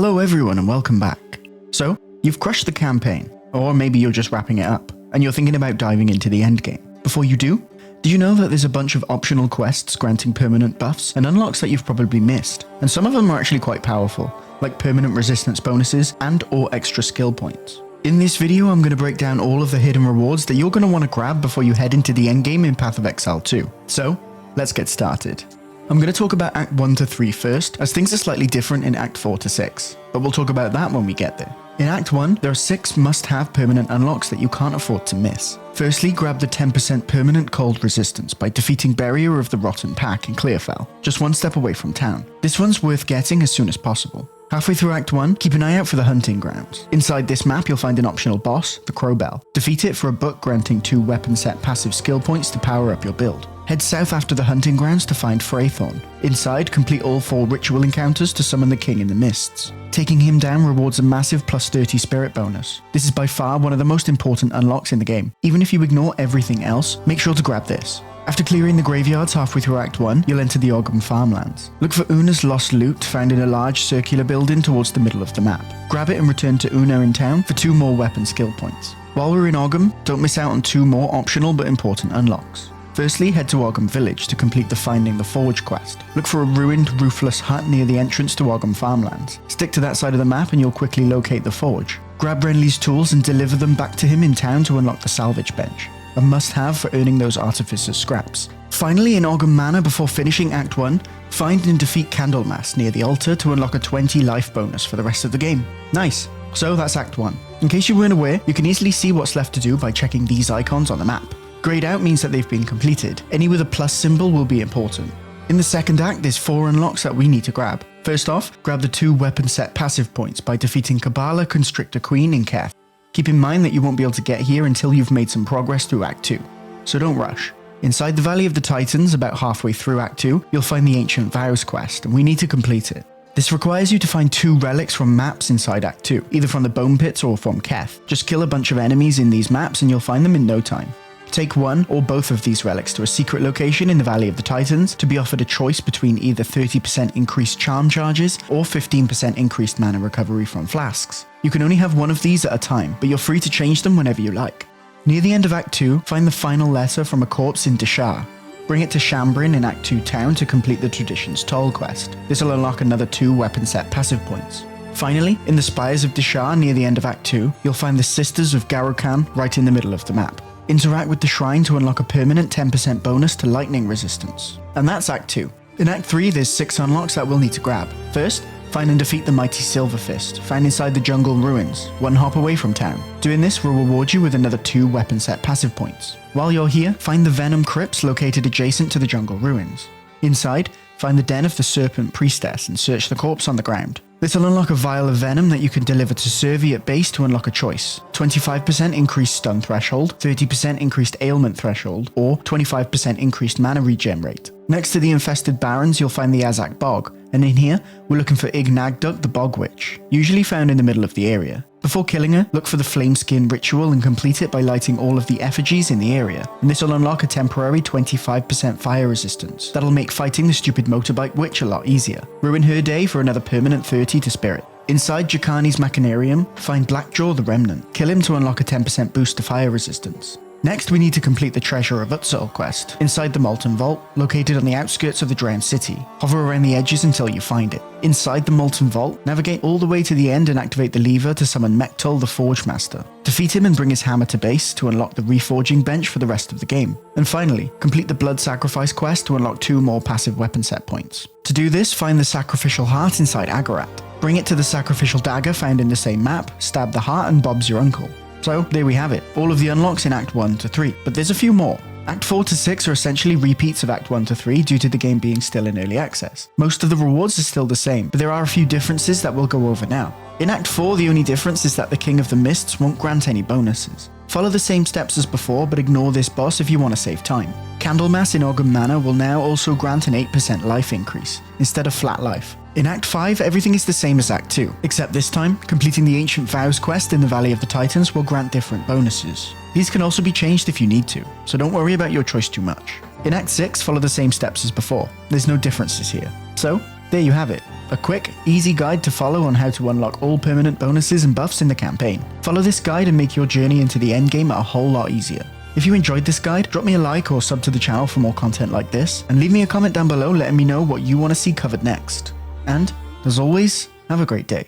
Hello everyone and welcome back. So, you've crushed the campaign, or maybe you're just wrapping it up, and you're thinking about diving into the endgame. Before you do you know that there's a bunch of optional quests granting permanent buffs and unlocks that you've probably missed? And some of them are actually quite powerful, like permanent resistance bonuses and or extra skill points. In this video I'm going to break down all of the hidden rewards that you're going to want to grab before you head into the endgame in Path of Exile 2. So, let's get started. I'm going to talk about Act 1 to 3 first, as things are slightly different in Act 4 to 6, but we'll talk about that when we get there. In Act 1, there are 6 must-have permanent unlocks that you can't afford to miss. Firstly, grab the 10% permanent cold resistance by defeating Barrier of the Rotten Pack in Clearfell, just one step away from town. This one's worth getting as soon as possible. Halfway through Act 1, keep an eye out for the hunting grounds. Inside this map you'll find an optional boss, the Crowbell. Defeat it for a book granting 2 weapon set passive skill points to power up your build. Head south after the hunting grounds to find Freythorn. Inside, complete all 4 ritual encounters to summon the king in the mists. Taking him down rewards a massive plus 30 spirit bonus. This is by far one of the most important unlocks in the game. Even if you ignore everything else, make sure to grab this. After clearing the graveyards halfway through Act 1, you'll enter the Ogum farmlands. Look for Una's lost loot found in a large circular building towards the middle of the map. Grab it and return to Una in town for 2 more weapon skill points. While we're in Ogum, don't miss out on 2 more optional but important unlocks. Firstly, head to Ogum Village to complete the Finding the Forge quest. Look for a ruined, roofless hut near the entrance to Ogum farmlands. Stick to that side of the map and you'll quickly locate the forge. Grab Renly's tools and deliver them back to him in town to unlock the Salvage Bench, a must-have for earning those Artificer's scraps. Finally, in Ogum Manor before finishing Act 1, find and defeat Candlemas near the altar to unlock a 20 life bonus for the rest of the game. Nice! So that's Act 1. In case you weren't aware, you can easily see what's left to do by checking these icons on the map. Grayed out means that they've been completed. Any with a plus symbol will be important. In the second act, there's 4 unlocks that we need to grab. First off, grab the 2 weapon set passive points by defeating Kabbalah Constrictor Queen in Keth. Keep in mind that you won't be able to get here until you've made some progress through Act 2, so don't rush. Inside the Valley of the Titans, about halfway through Act 2, you'll find the Ancient Vows quest, and we need to complete it. This requires you to find 2 relics from maps inside Act 2, either from the Bone Pits or from Keth. Just kill a bunch of enemies in these maps and you'll find them in no time. Take one or both of these relics to a secret location in the Valley of the Titans to be offered a choice between either 30% increased charm charges or 15% increased mana recovery from flasks. You can only have one of these at a time, but you're free to change them whenever you like. Near the end of Act 2, find the final letter from a corpse in Deshar. Bring it to Shambrin in Act 2 town to complete the Traditions Toll quest. This will unlock another 2 weapon set passive points. Finally, in the Spires of Deshar near the end of Act 2, you'll find the Sisters of Garrokan right in the middle of the map. Interact with the shrine to unlock a permanent 10% bonus to lightning resistance. And that's Act 2. In Act 3 there's 6 unlocks that we'll need to grab. First, find and defeat the mighty Silver Fist, found inside the jungle ruins, 1 hop away from town. Doing this will reward you with another 2 weapon set passive points. While you're here, find the Venom Crypts located adjacent to the jungle ruins. Inside, find the Den of the Serpent Priestess and search the corpse on the ground. This will unlock a vial of venom that you can deliver to Servi at base to unlock a choice. 25% increased stun threshold, 30% increased ailment threshold, or 25% increased mana regen rate. Next to the infested barrens you'll find the Azak Bog, and in here we're looking for Ignagduk the Bog Witch, usually found in the middle of the area. Before killing her, look for the Flameskin ritual and complete it by lighting all of the effigies in the area, and this will unlock a temporary 25% fire resistance. That'll make fighting the stupid motorbike witch a lot easier. Ruin her day for another permanent 30 to spirit. Inside Jakani's Machinarium, find Blackjaw the Remnant. Kill him to unlock a 10% boost to fire resistance. Next, we need to complete the Treasure of Utsul quest, inside the Molten Vault, located on the outskirts of the Drowned City. Hover around the edges until you find it. Inside the Molten Vault, navigate all the way to the end and activate the lever to summon Mektul the Forge Master. Defeat him and bring his hammer to base to unlock the Reforging Bench for the rest of the game. And finally, complete the Blood Sacrifice quest to unlock 2 more passive weapon set points. To do this, find the Sacrificial Heart inside Agarat. Bring it to the Sacrificial Dagger found in the same map, stab the heart and Bob's your uncle. So, there we have it, all of the unlocks in Act 1 to 3, but there's a few more. Act 4 to 6 are essentially repeats of Act 1 to 3 due to the game being still in early access. Most of the rewards are still the same, but there are a few differences that we'll go over now. In Act 4, the only difference is that the King of the Mists won't grant any bonuses. Follow the same steps as before, but ignore this boss if you want to save time. Candlemas in Ogum Manor will now also grant an 8% life increase, instead of flat life. In Act 5, everything is the same as Act 2, except this time, completing the Ancient Vows quest in the Valley of the Titans will grant different bonuses. These can also be changed if you need to, so don't worry about your choice too much. In Act 6, follow the same steps as before. There's no differences here. So, there you have it. a quick, easy guide to follow on how to unlock all permanent bonuses and buffs in the campaign. Follow this guide and make your journey into the endgame a whole lot easier. If you enjoyed this guide, drop me a like or sub to the channel for more content like this, and leave me a comment down below letting me know what you want to see covered next. And, as always, have a great day.